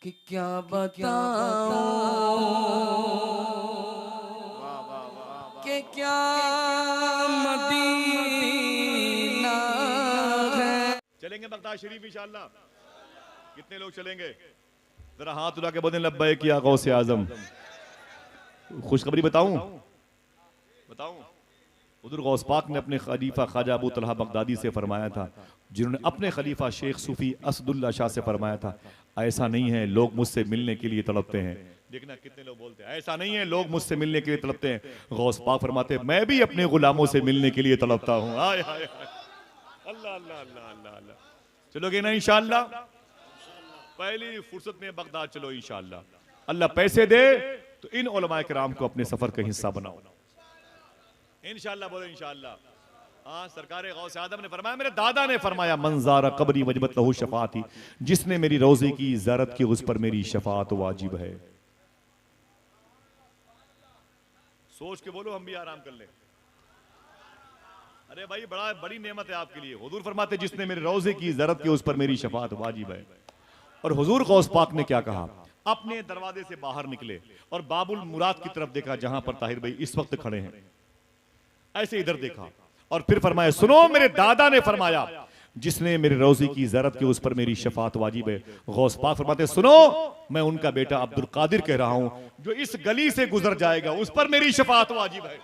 कि क्या बताऊं कि क्या मदीना है। चलेंगे बगदाद शरीफ इंशाअल्लाह। कितने लोग चलेंगे? जरा हाथ उठा के बोलें लब्बैक या गौसे आजम। खुशखबरी बताऊं बताऊं हुजूर गौस पाक ने अपने खलीफा ख्वाजा अबू तलहा बगदादी से फरमाया था, जिन्होंने अपने खलीफा शेख सूफी असदुल्ला शाह से फरमाया था, ऐसा नहीं है लोग मुझसे मिलने के लिए तड़पते हैं। देखना कितने लोग बोलते हैं ऐसा नहीं है लोग मुझसे मिलने के लिए तड़पते हैं। गौस पाक फरमाते हैं मैं भी अपने गुलामों से मिलने के लिए तड़पता हूं। हाय हाय हाय, अल्लाह अल्लाह अल्लाह अल्लाह अल्लाह। चलोगे ना इंशाअल्लाह? पहली फुर्सत में बगदाद चलो इंशाअल्लाह। अल्लाह पैसे दे तो इन उलमाए किराम को अपने सफर का हिस्सा बनाओ इंशाअल्लाह। बोलो इंशाअल्लाह। हाँ, सरकार गौसे आदम ने फरमाया, मेरे दादा ने फरमाया, मंजारा कब्री वजबत लहू शफाअती, जिसने मेरी रोजे की ज़ियारत की उस पर मेरी शफाअत वाजिब है। सोच के बोलो, हम भी आराम कर लें। अरे भाई, बड़ी नेमत है आपके लिए। हुजूर फरमाते जिसने मेरे रोजे की ज़ियारत की उस पर मेरी शफाअत वाजिब है। और हुजूर गौस पाक ने क्या कहा? अपने दरवाजे से बाहर निकले और बाबुल मुराद की तरफ देखा, जहां पर ताहिर भाई इस वक्त खड़े हैं। ऐसे इधर देखा और फिर फरमाया, सुनो मेरे दादा ने फरमाया, जिसने मेरे रोजी की ज़ियारत की उस पर मेरी शफाअत वाजिब है। गौस पाक फरमाते, सुनो मैं उनका बेटा अब्दुल कादिर कह रहा हूं, जो इस गली से गुजर जाएगा उस पर मेरी शफाअत वाजिब है।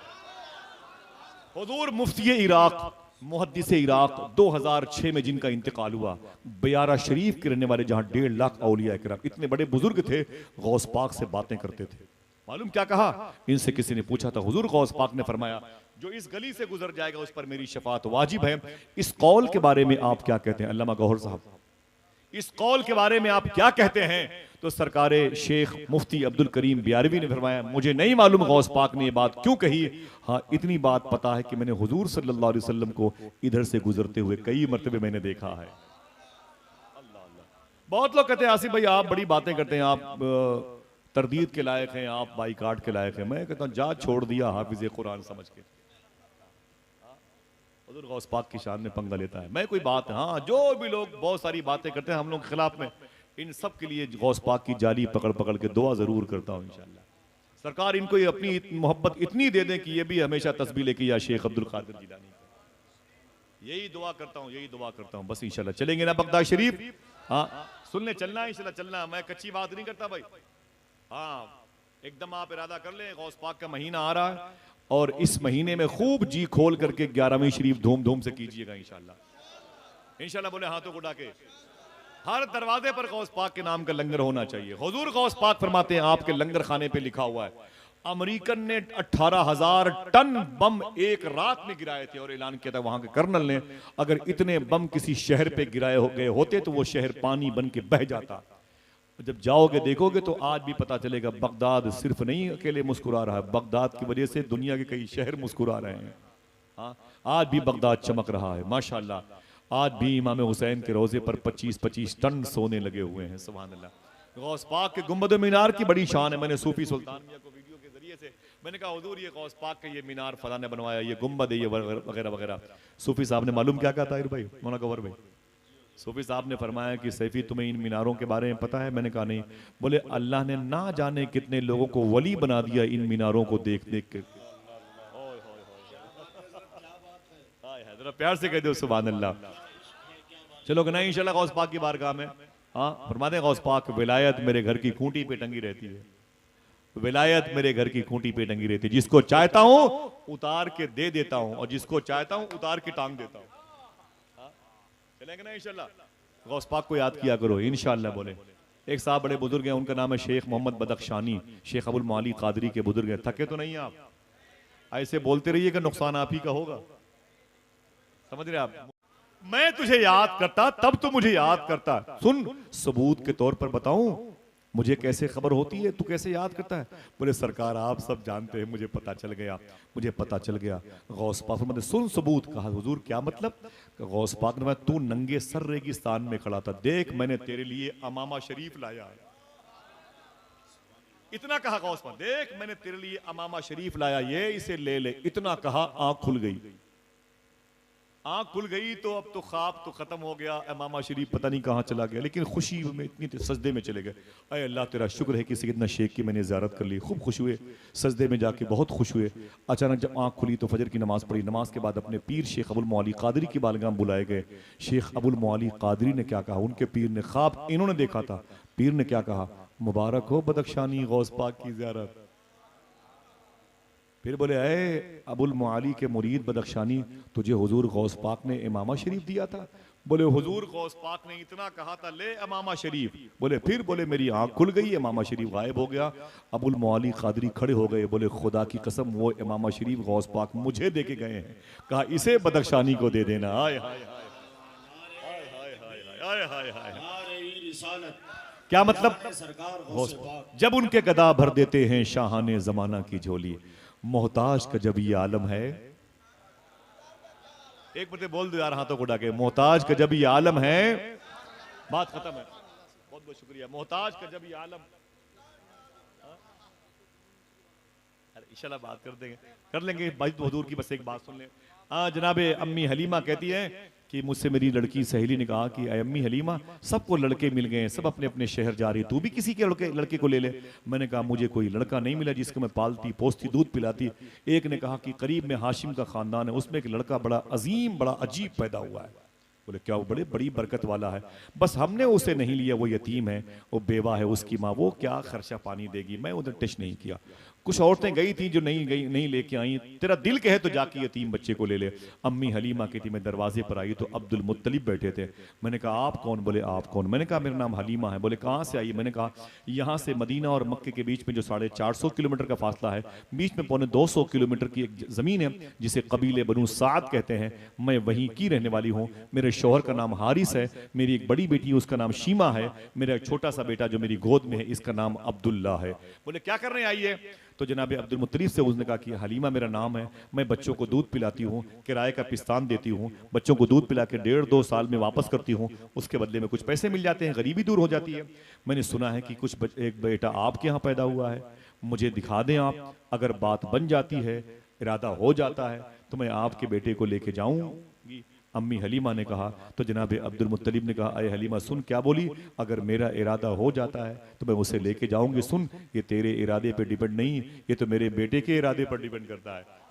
हुजूर मुफ्ती इराक, मुहद्दिस इराक 2006 में जिनका इंतकाल हुआ, बयारा शरीफ के रहने वाले, जहां 1.5 लाख औलिया किराम, इतने बड़े बुजुर्ग थे, गौस पाक से बातें करते थे। मालूम क्या कहा? इनसे किसी ने पूछा था, हुजूर गौस पाक ने फरमाया, जो इस गली से गुजर जाएगा उस पर मेरी शफाअत वाजिब है। इस कौल के बारे में आप क्या कहते हैं अल्लामा गौहर साहब? इस कौल के बारे में आप क्या कहते हैं? तो सरकारे शेख मुफ्ती अब्दुल करीम बियारवी ने फरमाया, मुझे नहीं मालूम गौस पाक ने ये बात क्यों कही। हाँ, इतनी बात पता है कि मैंने हुजूर सल्लल्लाहु अलैहि वसल्लम को इधर से गुजरते हुए कई मर्तबे मैंने देखा है। अल्लाह अल्लाह। बहुत लोग कहते हैं, आसिफ भाई आप बड़ी बातें करते हैं, आप तरदीद के लायक हैं, आप बाईकाट के लायक हैं। मैं कहता हूँ, जा छोड़ दिया हाफिज कुरान समझ के। हुजूर गौस पाक की शान में पंगा लेता है। मैं कोई बात, हाँ, जो भी लोग बहुत सारी बातें करते हैं हम लोग के खिलाफ में, इन सब के लिए गौस पाक की जाली पकड़ पकड़ के दुआ जरूर करता हूँ इंशाल्लाह। सरकार इनको अपनी मोहब्बत इतनी दे दें कि ये भी हमेशा तस्बीह लेके या शेख अब्दुल कादिर जिलानी। यही दुआ करता हूँ, यही दुआ करता हूँ। बस इंशाल्लाह चलेंगे ना बगदाद शरीफ? हाँ, सुनने चलना है इंशाल्लाह, चलना। मैं कच्ची बात नहीं करता भाई। हाँ, एकदम आप इरादा कर लें, गौस पाक का महीना आ रहा है और इस महीने में खूब जी खोल करके 11वीं शरीफ धूम धूम से कीजिएगा इंशाल्लाह। इंशाल्लाह बोले हाथों को उठा के। हर दरवाजे पर गौस पाक के नाम का लंगर होना चाहिए। हुजूर गौस पाक फरमाते हैं, आपके लंगर खाने पे लिखा हुआ है, अमेरिकन ने 18,000 टन बम एक रात में गिराए थे और ऐलान किया था वहां के कर्नल ने, अगर इतने बम किसी शहर पे गिराए गए होते तो वो शहर पानी बन के बह जाता। जब जाओगे देखोगे तो आज भी पता चलेगा, बगदाद सिर्फ नहीं अकेले मुस्कुरा रहा है, बगदाद की वजह से दुनिया के कई शहर मुस्कुरा रहे हैं। हाँ, आज भी बगदाद चमक रहा है माशाल्लाह। आज भी इमाम हुसैन के रोजे पर 25-25 टन सोने लगे हुए हैं। सुभान अल्लाह। गौस पाक के गुंबद मीनार की बड़ी शान है। मैंने सूफी सुल्तान मियां को वीडियो के जरिए से मैंने कहा, हुजूर ये गौस पाक के ये मीनार फला ने बनवाया, ये गुंबद है, ये वगैरह वगैरह। सूफी साहब ने मालूम क्या कहा ताहिर भाई, मौलाना गौहर भाई? सूफी साहब ने फरमाया कि सैफी तुम्हें इन मीनारों के बारे में पता है? मैंने कहा नहीं। बोले अल्लाह ने ना जाने कितने लोगों को वली बना दिया इन मीनारों को देख देख के। जरा प्यार से कह दो सुभान अल्लाह। चलो कि नहीं इंशाल्लाह गौस पाक की बारगाह में। हाँ, फरमाते हैं गौस पाक, विलायत मेरे घर की खूंटी पे टंगी रहती है, विलायत मेरे घर की खूंटी पे टंगी रहती है। जिसको चाहता हूं उतार के दे देता हूं और जिसको चाहता हूं उतार के टांग देता हूं। चलेंगे ना इंशाल्लाह? गौस पाक को याद किया करो इंशाल्लाह। बोले एक साहब बड़े बुजुर्ग हैं, उनका नाम है शेख मोहम्मद बदख्शानी, शेख अबुल माली कादरी के बुजुर्ग हैं। थके तो नहीं आप? ऐसे बोलते रहिए कि नुकसान आप ही का होगा। समझ रहे आप? मैं तुझे याद करता तब तो मुझे याद करता। सुन, सबूत के तौर पर बताऊं मुझे कैसे खबर होती है, तू कैसे याद करता है? बोले सरकार आप सब जानते हैं, मुझे पता चल गया, मुझे पता चल गया। गौस पाक ने सुन सबूत। कहा हुजूर क्या मतलब? गौस पाक ने, तू नंगे सर रेगिस्तान में खड़ा था, देख मैंने तेरे लिए अमामा शरीफ लाया है। इतना कहा गौस पाक, देख मैंने तेरे लिए अमामा शरीफ लाया, ये इसे ले ले। इतना कहा, आंख खुल गई। आंख खुल गई तो अब तो ख्वाब तो खत्म हो गया, इमामा शरीफ पता नहीं कहाँ चला गया, लेकिन खुशी में इतनी थी, सजदे में चले गए। अरे अल्लाह तेरा शुक्र है कि सैयदना शेख की मैंने ज़ियारत कर ली, खूब खुश हुए, सजदे में जाके बहुत खुश हुए। अचानक जब आंख खुली तो फजर की नमाज पढ़ी, नमाज के बाद अपने पीर शेख अबुल मौली कादरी की बारगाह में बुलाए गए। शेख अबुल मौली कादरी ने क्या कहा, उनके पीर ने ख्वाब इन्होंने देखा था, पीर ने क्या कहा, मुबारक हो बदख्शानी गौस पाक की ज़ियारत। फिर बोले अरे अबुल मुआली के मुरीद बदख्शानी, तुझे हुजूर गौस पाक ने इमामा शरीफ दिया था? बोले हुजूर गौस पाक ने इतना कहा था ले इमामा शरीफ। बोले फिर? बोले मेरी आंख खुल गई, इमामा शरीफ गायब हो गया। अबुल मुआली कादरी खड़े हो गए, बोले खुदा की कसम वो इमामा शरीफ गौस पाक मुझे दे के गए हैं, कहा इसे बदख्शानी को दे देना। हाय हाय हाय हाय हाय हाय हाय। क्या मतलब? जब उनके गदा भर देते हैं शाहाने जमाना की झोली, मोहताज का जब ये आलम है। एक बते बोल दो यार हाथों को उठा के, मोहताज का जब ये आलम है। बात खत्म है, बहुत बहुत शुक्रिया। मोहताज का जब ये आलम, अरे इंशाल्लाह बात कर देंगे, कर लेंगे भाई। हुजूर की बस एक बात सुन ले। जनाबे अम्मी हलीमा कहती है कि मुझसे मेरी लड़की सहेली ने कहा कि अम्मी हलीमा सबको लड़के मिल गए हैं, सब अपने अपने शहर जा रही है, तू भी किसी के लड़के को ले ले। मैंने कहा मुझे कोई लड़का नहीं मिला जिसको मैं पालती पोसती दूध पिलाती। एक ने कहा कि करीब में हाशिम का खानदान है, उसमें एक लड़का बड़ा अजीम बड़ा अजीब पैदा हुआ है। बोले क्या? वो बड़े बड़ी बरकत वाला है, बस हमने उसे नहीं लिया, वो यतीम है, वो बेवा है, उसकी माँ वो क्या खर्चा पानी देगी। मैं उधर टच नहीं किया। कुछ औरतें गई थी जो नहीं लेके आई, तेरा दिल कहे तो जाके यतीम बच्चे को ले ले। अम्मी हलीमा की थी, मैं दरवाजे पर आई तो अब्दुल मुत्तलिब बैठे थे। मैंने कहा आप कौन? बोले आप कौन? मैंने कहा मेरा नाम हलीमा है। बोले कहाँ से आई? मैंने कहा यहाँ से मदीना और मक्के के बीच में जो 450 किलोमीटर का फासला है, बीच में 250 किलोमीटर की एक जमीन है जिसे कबीले बनु साद कहते हैं, मैं वहीं की रहने वाली हूँ। मेरे शौहर का नाम हारिस है, मेरी एक बड़ी बेटी है उसका नाम शीमा है, मेरा एक छोटा सा बेटा जो मेरी गोद में है इसका नाम अब्दुल्ला है। बोले क्या करने आई है? तो जनाब अब्दुल मुत्तलिब से उसने कहा कि हलीमा मेरा नाम है, मैं बच्चों को दूध पिलाती हूँ, किराए का पिस्तान देती हूँ, बच्चों को दूध पिला के 1.5-2 साल में वापस करती हूँ, उसके बदले में कुछ पैसे मिल जाते हैं, गरीबी दूर हो जाती है। मैंने सुना है कि एक बेटा आपके यहाँ पैदा हुआ है, मुझे दिखा दें आप, अगर बात बन जाती है, इरादा हो जाता है तो मैं आपके बेटे को लेके जाऊंगी। अम्मी हलीमा ने कहा तो जनाब अब्दुल मुत्तलिब ने कहा अरे हलीमा सुन क्या बोली, अगर मेरा इरादा हो जाता है तो मैं उसे लेके जाऊंगी। सुन ये तेरे इरादे पे डिपेंड नहीं, ये तो मेरे बेटे के इरादे पर डिपेंड करता है।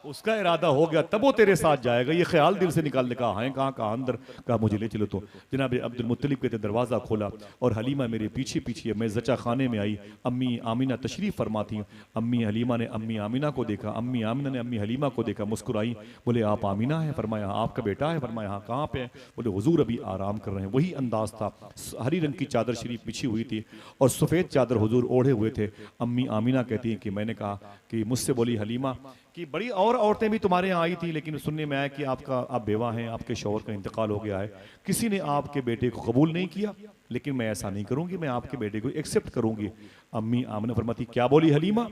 उसका इरादा हो गया तब वो तेरे साथ जाएगा, ये ख्याल दिल से निकालने का। हाँ कहाँ अंदर कहा मुझे ले चलो। तो जनाब अब्दुल मुत्तलिब कहते दरवाज़ा खोला और हलीमा मेरे पीछे पीछे, मैं जचा खाने में आई, अम्मी आमिना तशरीफ़ फरमा थी। अम्मी हलीमा ने अम्मी आमिना को देखा, अम्मी आमिना ने अम्मी हलीमा को देखा, मुस्कुराई, बोले आप आमिना है? फरमाया आपका बेटा है। फरमाया हाँ कहाँ पे है? बोले हुजूर अभी आराम कर रहे हैं। वही अंदाज था, हरी रंग की चादर शरीफ बिछी हुई थी और सफ़ेद चादर हुजूर ओढ़े हुए थे। अम्मी आमिना कहती हैं कि मैंने कहा कि मुझसे बोली हलीमा कि बड़ी और औरतें भी तुम्हारे यहाँ आई थी, लेकिन सुनने में आया कि आप बेवा हैं, आपके शौहर का इंतकाल हो गया है, किसी ने आपके बेटे को कबूल नहीं किया, लेकिन मैं ऐसा नहीं करूंगी, मैं आपके बेटे को एक्सेप्ट करूंगी। अम्मी आमिना फरमाती क्या बोली हलीमा?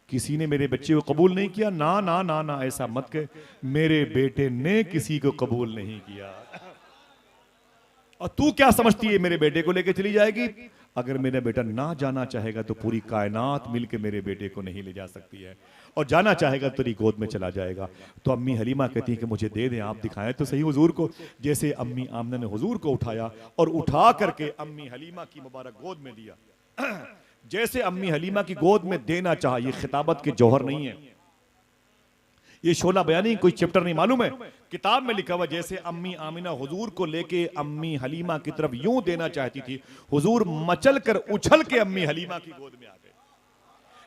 किसी ने मेरे बच्चे को कबूल नहीं किया? ना ना ना ना ऐसा मत कह, मेरे बेटे ने किसी को कबूल नहीं किया। और तू क्या समझती है मेरे बेटे को लेके चली जाएगी? अगर मेरा बेटा ना जाना चाहेगा तो पूरी कायनात मिलके मेरे बेटे को नहीं ले जा सकती है, और जाना चाहेगा तो तेरी गोद में चला जाएगा। तो अम्मी हलीमा कहती है कि मुझे दे दें, आप दिखाएं तो सही हुजूर को। जैसे अम्मी आमना ने हुजूर को उठाया और उठा करके अम्मी हलीमा की मुबारक गोद में दिया। जैसे अम्मी हलीमा की गोद में देना चाहा, ये खिताबत के जौहर नहीं है, ये शोला बयानी कोई चैप्टर नहीं, मालूम है किताब में लिखा हुआ। जैसे अम्मी आमिना हुजूर को लेके अम्मी हलीमा की तरफ यूं देना चाहती थी, हुजूर मचल कर उछल के अम्मी हलीमा की गोद में आ गए।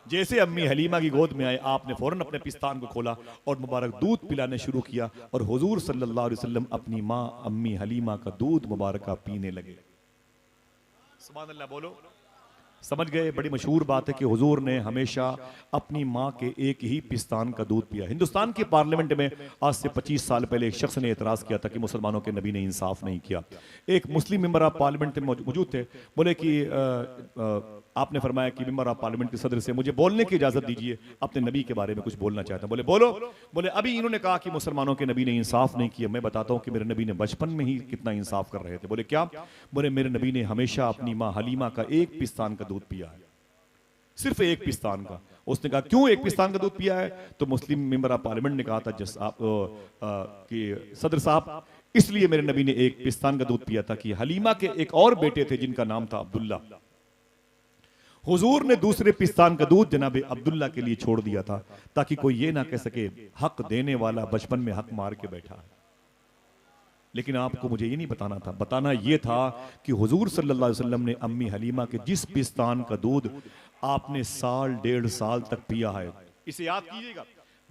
जैसे अम्मी हलीमा की गोद में आए, आपने फौरन अपने पिस्तान को खोला और मुबारक दूध पिलाने शुरू किया, और हुजूर सल्लल्लाहु अलैहि वसल्लम अपनी माँ अम्मी हलीमा का दूध मुबारक पीने लगे। सुभान अल्लाह बोलो, समझ गए? बड़ी मशहूर बात है कि हुजूर ने हमेशा अपनी माँ के एक ही पिस्तान का दूध पिया। हिंदुस्तान की पार्लियामेंट में आज से 25 साल पहले एक शख्स ने एतराज किया था कि मुसलमानों के नबी ने इंसाफ नहीं किया। एक मुस्लिम मेंबर ऑफ पार्लियामेंट में मौजूद थे, बोले कि आपने फरमाया कि मेंबर ऑफ पार्लियामेंट के सदर से मुझे बोलने की इजाजत दीजिए, अपने नबी के बारे में कुछ बोलना चाहता हूं। बोले बोलो। बोले अभी इन्होंने कहा कि मुसलमानों के नबी ने इंसाफ नहीं किया, मैं बताता हूं कि मेरे नबी ने बचपन में ही कितना इंसाफ कर रहे थे। बोले क्या? बोले मेरे नबी ने हमेशा अपनी माँ हलीमा का एक पिस्तान का दूध पिया है। सिर्फ एक पिस्तान का। उसने कहा क्यों एक पिस्तान का दूध पिया है? तो मुस्लिम मेंबर ऑफ पार्लियामेंट ने कहा था जस आप कि सदर साहब, इसलिए मेरे नबी ने एक पिस्तान का दूध पिया था कि हलीमा के एक और बेटे थे जिनका नाम था अब्दुल्ला। हुजूर ने दूसरे पिस्तान का दूध जनाब अब्दुल्ला के लिए छोड़ दिया था ताकि कोई ये ना कह सके हक देने वाला बचपन में हक मार के बैठा है। लेकिन आपको मुझे ये नहीं बताना था, बताना ये था कि हुजूर सल्लल्लाहु अलैहि वसल्लम ने अम्मी हलीमा के जिस पिस्तान का दूध आपने साल 1.5 साल तक पिया है, इसे याद कीजिएगा,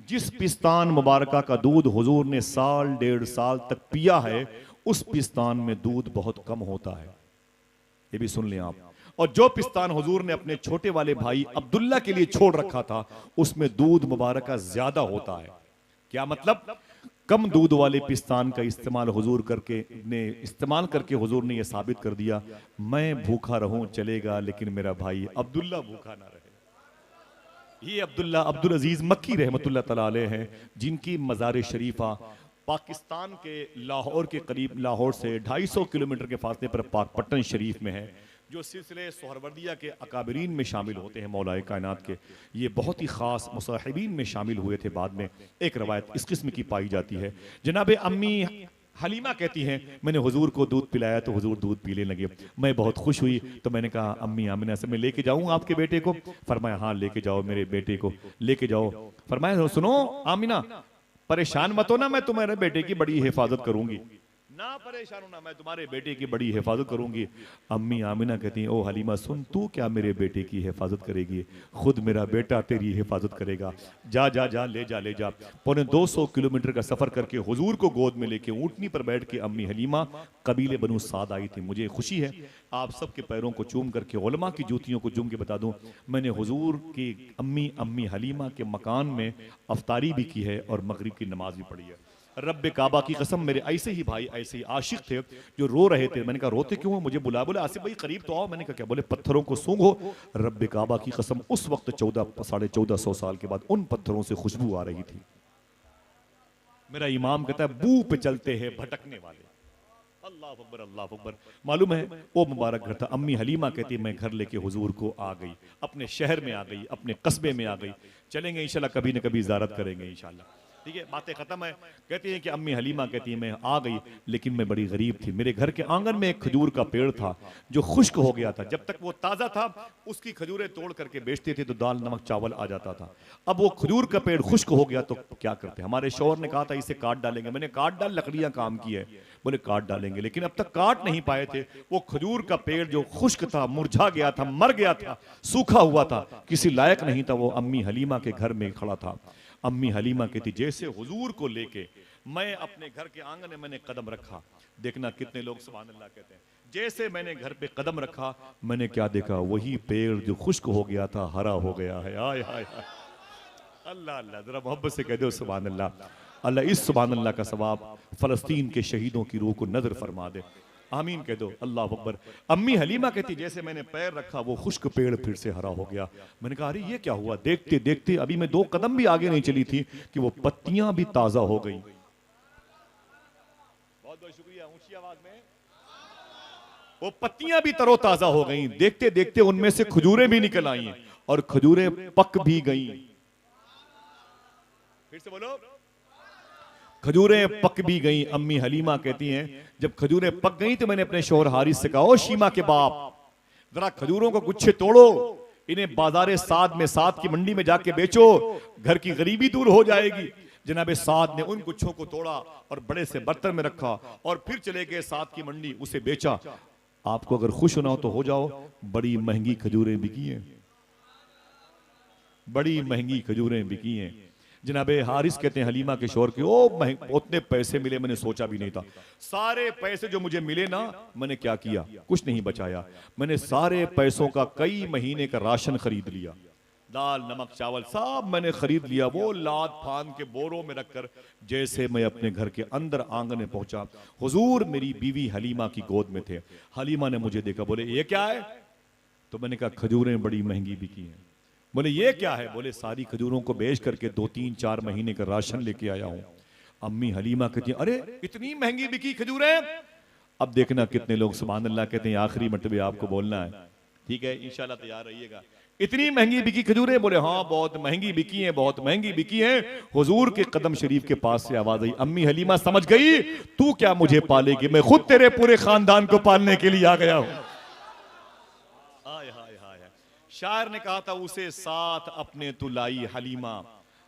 जिस पिस्तान मुबारका का दूध हुजूर ने साल 1.5 साल तक पिया है, उस पिस्तान में दूध बहुत कम होता है। ये भी सुन लें आप। और जो पिस्तान हुजूर ने अपने छोटे वाले भाई अब्दुल्ला के लिए छोड़ रखा था, उसमें दूध मुबारका ज्यादा होता है। क्या मतलब? कम दूध वाले पिस्तान का इस्तेमाल करके हुजूर ने यह साबित कर दिया, मैं भूखा रहूं चलेगा लेकिन मेरा भाई अब्दुल्ला भूखा ना रहे। ये अब्दुल्ला अब्दुल अजीज मक्की रहमतुल्लाह तआला अलैह हैं, जिनकी मज़ार शरीफा पाकिस्तान के लाहौर के करीब, लाहौर से 250 किलोमीटर के फासले पर पाकपट्टन शरीफ में है, जो सिलसिले सोहरवर्दिया के अकाबरीन में शामिल होते हैं मौलाए कायनात के। ये बहुत ही ख़ास मुसाहिबीन में शामिल हुए थे। बाद में एक रवायत इस किस्म की पाई जाती है, जनाब अम्मी हलीमा कहती हैं मैंने हुजूर को दूध पिलाया तो हुजूर दूध पीने लगे। मैं बहुत खुश हुई तो मैंने कहा अम्मी आमिना से मैं लेके जाऊं आपके बेटे को? फरमाया हाँ लेके जाओ, मेरे बेटे को लेके जाओ। फरमाया सुनो आमिना, परेशान मत हो ना, मैं तुम्हारे बेटे की बड़ी हिफाजत करूंगी, ना परेशान होना, मैं तुम्हारे बेटे की बड़ी हिफाजत करूंगी। अम्मी आमिना कहती हैं ओ हलीमा सुन, तू क्या मेरे बेटे की हिफाजत करेगी, खुद मेरा बेटा तेरी हिफाजत करेगा। जा जा जा ले जा ले जा। 250 किलोमीटर का सफर करके हुजूर को गोद में लेके ऊंटनी पर बैठ के अम्मी हलीमा कबीले बनु साद आई थी। मुझे खुशी है आप सबके पैरों को चूम करके, उलमा की जूतियों को चूम के बता दूं, मैंने हुजूर की अम्मी हलीमा के मकान में अफ्तारी भी की है और मगरिब की नमाज भी पढ़ी है। रब्बे काबा की कसम, मेरे ऐसे ही भाई ऐसे ही आशिक थे जो रो रहे थे। मैंने कहा रोते क्यों हो? मुझे बुला, बोले आसिफ भाई करीब तो आओ। मैंने कहा क्या? बोले पत्थरों को सूंघो। रब्बे काबा की कसम, उस वक्त 1450 साल के बाद उन पत्थरों से खुशबू आ रही थी। मेरा इमाम कहता है बू पे चलते हैं भटकने वाले। अल्लाह अकबर अल्लाह अकबर। मालूम है वो मुबारक घर था। अम्मी हलीमा कहती है मैं घर लेके हुजूर को आ गई, अपने शहर में आ गई, अपने कस्बे में आ गई। चलेंगे इंशाल्लाह, कभी न कभी ज़ियारत करेंगे इंशाल्लाह। ठीक है, बातें खत्म है। कहती है कि अम्मी हलीमा कहती है मैं आ गई लेकिन मैं बड़ी गरीब थी। मेरे घर के आंगन में एक खजूर का पेड़ था जो खुश्क हो गया था। जब तक वो ताज़ा था उसकी खजूरें तोड़ करके बेचते थे तो दाल नमक चावल आ जाता था। अब वो खजूर का पेड़ खुश्क हो गया तो क्या करते? हमारे शौहर ने कहा था इसे काट डालेंगे। मैंने काट डाल, लकड़ियां काम की है। बोले काट डालेंगे, लेकिन अब तक काट नहीं पाए थे। वो खजूर का पेड़ जो खुश्क था, मुरझा गया था, मर गया था, सूखा हुआ था, किसी लायक नहीं था। वो अम्मी हलीमा के घर में खड़ा था। अम्मी हलीमा कहती जैसे हुजूर को लेके मैं अपने घर के आंगन में मैंने कदम रखा, देखना कितने लोग सुभान अल्लाह कहते हैं, जैसे मैंने घर पे कदम रखा मैंने क्या देखा? वही पेड़ जो खुश्क हो गया था हरा हो गया है। आय हाय हाय, अल्लाह अल्लाह, जरा मोहब्बत से कह दो सुभान अल्लाह। अल्लाह इस सुभान अल्लाह का सवाब फलस्तीन के शहीदों की रूह को नजर फरमा दे। आमीन कह दो, अल्लाह अकबर। अम्मी हलीमा कहती जैसे मैंने पैर रखा वो खुश्क पेड़ फिर से हरा हो गया। मैंने कहा अरे ये क्या हुआ? देखते देखते अभी मैं 2 कदम भी आगे नहीं चली थी कि वो पत्तियां भी ताजा हो गई। बहुत बहुत शुक्रिया, ऊंची आवाज में। वो पत्तियां भी तरोताजा हो गई। देखते देखते उनमें से खजूरें भी निकल आई और खजूरें पक भी गई। फिर से बोलो, खजूरें पक भी गई। अम्मी हलीमा कहती हैं जब खजूरें पक गई तो मैंने अपने शौहर हारिस से कहा ओ शीमा के बाप, जरा खजूरों को गुच्छे तोड़ो, इन्हें बाजारे साद में, साद की मंडी में जाके बेचो, घर की गरीबी दूर हो जाएगी। जनाबे साद ने उन गुच्छों को तोड़ा और बड़े से बर्तन में रखा और फिर चले गए साद की मंडी, उसे बेचा। आपको अगर खुश होना हो तो हो जाओ, बड़ी महंगी खजूरें बिकी हैं, बड़ी महंगी खजूरें बिकी हैं। जनाबे हारिस कहते हैं हलीमा के शौहर के ओ उतने पैसे मिले मैंने सोचा भी नहीं था। सारे पैसे जो मुझे मिले ना, मैंने क्या किया? कुछ नहीं बचाया। मैंने सारे पैसों का कई महीने का राशन खरीद लिया, दाल नमक चावल सब मैंने खरीद लिया। वो लाद फान के बोरों में रखकर जैसे मैं अपने घर के अंदर आंगन में पहुंचा, हुजूर मेरी बीवी हलीमा की गोद में थे। हलीमा ने मुझे देखा, बोले ये क्या है? तो मैंने कहा खजूरें बड़ी महंगी बिकी हैं। बोले ये क्या है? बोले सारी खजूरों को बेच करके 2-3-4 महीने का राशन लेके आया हूं। अम्मी हलीमा कहती है अरे इतनी महंगी बिकी खजूरें? अब देखना कितने लोग सुभान अल्लाह कहते हैं आखिरी मर्तबे आपको बोलना है ठीक है, इंशाल्लाह तैयार रहिएगा। इतनी महंगी बिकी खजूरें? बोले हाँ बहुत महंगी बिकी हैं, बहुत महंगी बिकी हैं। हुजूर के कदम शरीफ के पास से आवाज आई, अम्मी हलीमा समझ गई तू क्या मुझे पालेगी, मैं खुद तेरे पूरे खानदान को पालने के लिए आ गया हूं। हाय हाय हाय। शायर ने कहा था, उसे साथ अपने तू लाई हलीमा,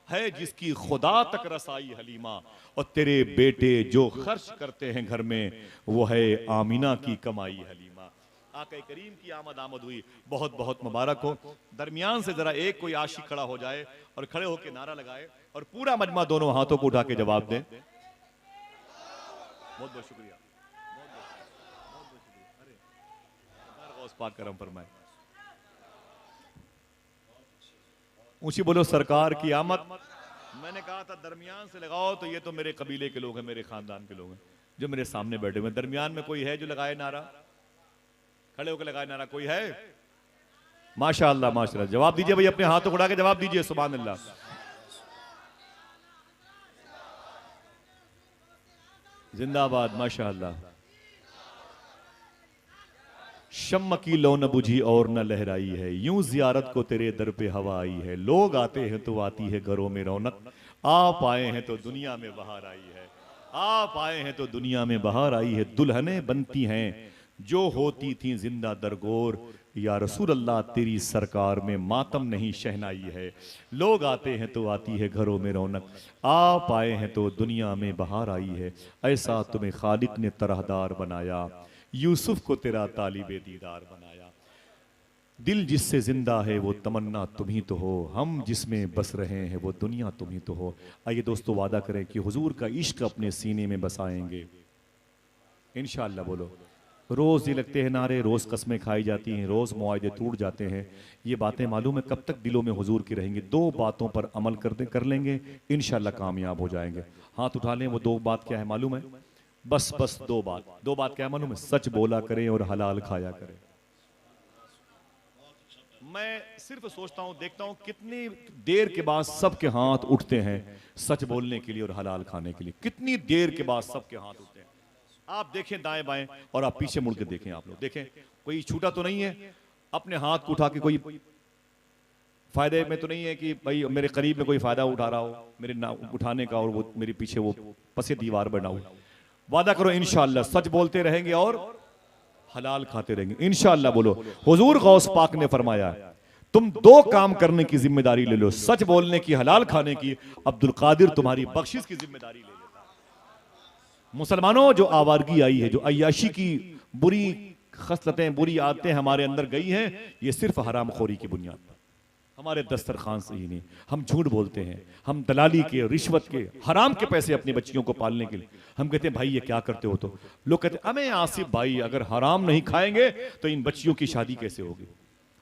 है जिसकी खुदा तक रसाई हलीमा, और तेरे बेटे जो खर्च करते हैं घर में, वो है आमीना की कमाई हलीमा। आका करीम की आमद हुई, बहुत बहुत मुबारक हो। दरमियान से जरा एक कोई आशिक खड़ा हो जाए और खड़े होकर नारा लगाए और पूरा मजमा दोनों हाथों को उठा के जवाब दे। बहुत बहुत शुक्रिया, बहुत बहुत शुक्रिया। अरे गौस पाक करम फरमाए। ऊंची बोलो सरकार की आमद। मैंने कहा था दरमियान से लगाओ, तो ये तो मेरे कबीले के लोग हैं, मेरे खानदान के लोग हैं जो मेरे सामने बैठे हुए। दरमियान में कोई है जो लगाए नारा? खड़े होकर लगाए नारा, कोई है? माशाअल्लाह माशाअल्लाह। जवाब दीजिए भाई, अपने हाथों को उठा के जवाब दीजिए। सुभान अल्लाह। जिंदाबाद माशाअल्लाह। शम्म की लो न बुझी और न लहराई है, यूं जियारत को तेरे दर पे हवा आई है। लोग आते हैं तो आती है घरों में रौनक, आप आए हैं तो दुनिया में बहार आई है। आप आए हैं तो दुनिया में बहार आई है। दुल्हनें बनती हैं जो होती थी जिंदा दरगोर, या रसूल अल्लाह तेरी सरकार में मातम नहीं शहनाई है। लोग आते हैं तो आती है घरों में रौनक, आप आए हैं तो दुनिया में बहार आई है। ऐसा तुम्हें खालिक ने तरहदार बनाया, यूसुफ को तेरा तालिबे दीदार बनाया। दिल जिससे जिंदा है वो तमन्ना तुम ही तो हो, हम जिसमें बस रहे हैं वो दुनिया तुम ही तो हो। आइए दोस्तों वादा करें कि हुजूर का इश्क अपने सीने में बसाएंगे इंशाअल्लाह। बोलो, रोज ये लगते हैं नारे, रोज कस्में खाई जाती हैं, रोज मुआहदे टूट जाते हैं। ये बातें मालूम है कब तक दिलों में हुजूर की रहेंगी। दो बातों पर अमल कर लेंगे इंशाअल्लाह कामयाब हो जाएंगे। हाथ उठा लें। वो दो बात क्या है मालूम है? बस बस दो बात क्या है मालूम है? सच बोला करें और हलाल खाया करें। मैं सिर्फ सोचता हूं, देखता हूं कितनी देर के बाद सबके हाथ उठते हैं सच बोलने के लिए और हलाल खाने के लिए। कितनी देर के बाद सबके हाथ उठते हैं। आप देखें दाएं बाएं और आप पीछे मुड़ के देखें। आप लोग देखें, कोई छूटा तो नहीं है अपने हाथ को उठा के? कोई फायदे में तो नहीं है कि भाई मेरे करीब में कोई फायदा उठा रहा हो मेरे ना उठाने का और वो मेरे पीछे वो पसे दीवार बना हो। वादा करो इंशाअल्लाह सच बोलते रहेंगे और हलाल खाते रहेंगे इंशाअल्लाह। बोलो, हुजूर गौस पाक ने फरमाया तुम दो काम करने की जिम्मेदारी ले लो, सच बोलने की, हलाल खाने की। अब्दुल कादिर तुम्हारी बख्शिश की जिम्मेदारी ले लेता। मुसलमानों, जो आवारगी आई है, जो अय्याशी की बुरी खसलतें, बुरी आदतें हमारे अंदर गई हैं, ये सिर्फ हरामखोरी की बुनियाद पर। हमारे दस्तरखान से ही नहीं, हम झूठ बोलते हैं, हम दलाली के, रिश्वत के, हराम के पैसे अपनी बच्चियों को पालने के लिए हम कहते हैं भाई ये क्या करते हो? तो लोग कहते हैं अमे आसिफ भाई अगर हराम नहीं खाएंगे तो इन बच्चियों की शादी कैसे होगी?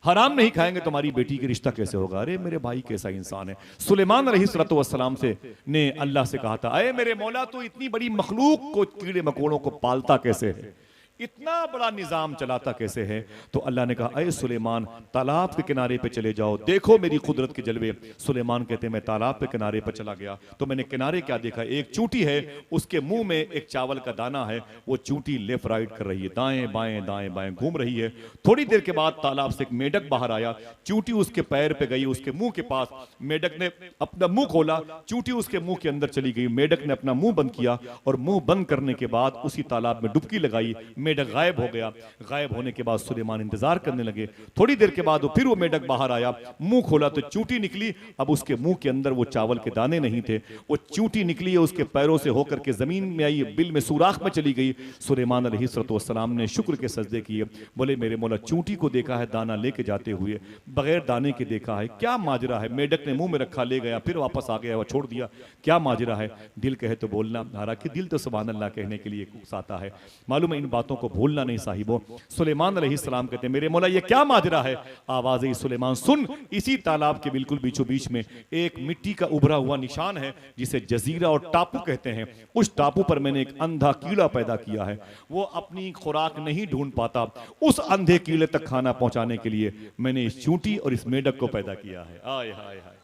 हराम नहीं खाएंगे तो हमारी बेटी की रिश्ता कैसे होगा? अरे मेरे भाई कैसा इंसान है। सुलेमान अलैहिस्सलातु वस्सलाम से ने अल्लाह से कहा था, अरे मेरे मौला तू इतनी बड़ी मखलूक को, कीड़े मकोड़ों को पालता कैसे है, इतना बड़ा निजाम चलाता कैसे है? तो अल्लाह ने कहा, अरे सुलेमान तालाब के किनारे पे चले जाओ, देखो मेरी कुदरत के जलवे। सुलेमान कहते हैं मैं तालाब के किनारे पर चला गया तो मैंने किनारे क्या देखा, एक चूंटी है, उसके मुंह में एक चावल का दाना है, वो चूंटी लेफ्ट राइट कर रही है, दाएं बाएं घूम रही है। थोड़ी देर के बाद तालाब से एक मेढक बाहर आया, चूंटी उसके पैर पे गई, उसके मुंह के पास। मेढक ने अपना मुंह खोला, चूंटी उसके मुंह के अंदर चली गई। मेढक ने अपना मुंह बंद किया और मुंह बंद करने के बाद उसी तालाब में डुबकी लगाई। मेढक गायब हो गया। गायब होने के बाद सुलेमान इंतजार करने लगे। थोड़ी देर के बाद फिर वो मेढक बाहर आया, मुंह खोला तो चूंटी निकली। अब उसके मुंह के अंदर वो चावल के दाने नहीं थे, वो चूंटी निकली, उसके पैरों से होकर के जमीन में आई, बिल में सुराख में चली गई। सुलेमान अलैहिस्सलाम ने शुक्र के सजदे किए, बोले मेरे मौला चूंटी को देखा है दाना लेके जाते हुए, बगैर दाने के देखा है, क्या माजरा है? मेढक ने मुंह में रखा, ले गया, फिर वापस आ गया, वो छोड़ दिया, क्या माजरा है? दिल कहे तो बोलना, हालांकि दिल तो सुभान अल्लाह कहने के लिए उकसाता है। मालूम है इन बातों को भूलना नहीं साहिबो। सुलेमान अलैहिस्सलाम कहते हैं मेरे मौला ये क्या माजरा है? आवाज़ आई सुलेमान सुन, इसी तालाब के बिल्कुल बीचों बीच में एक मिट्टी का उभरा हुआ निशान है जिसे जजीरा और टापू कहते हैं। उस टापू पर मैंने एक अंधा कीड़ा पैदा किया है, वो अपनी खुराक नहीं ढूंढ पाता, उस अंधे कीड़े तक खाना पहुंचाने के लिए मैंने इस चूंटी और इस मेढक को पैदा किया है। आय हाय हाय।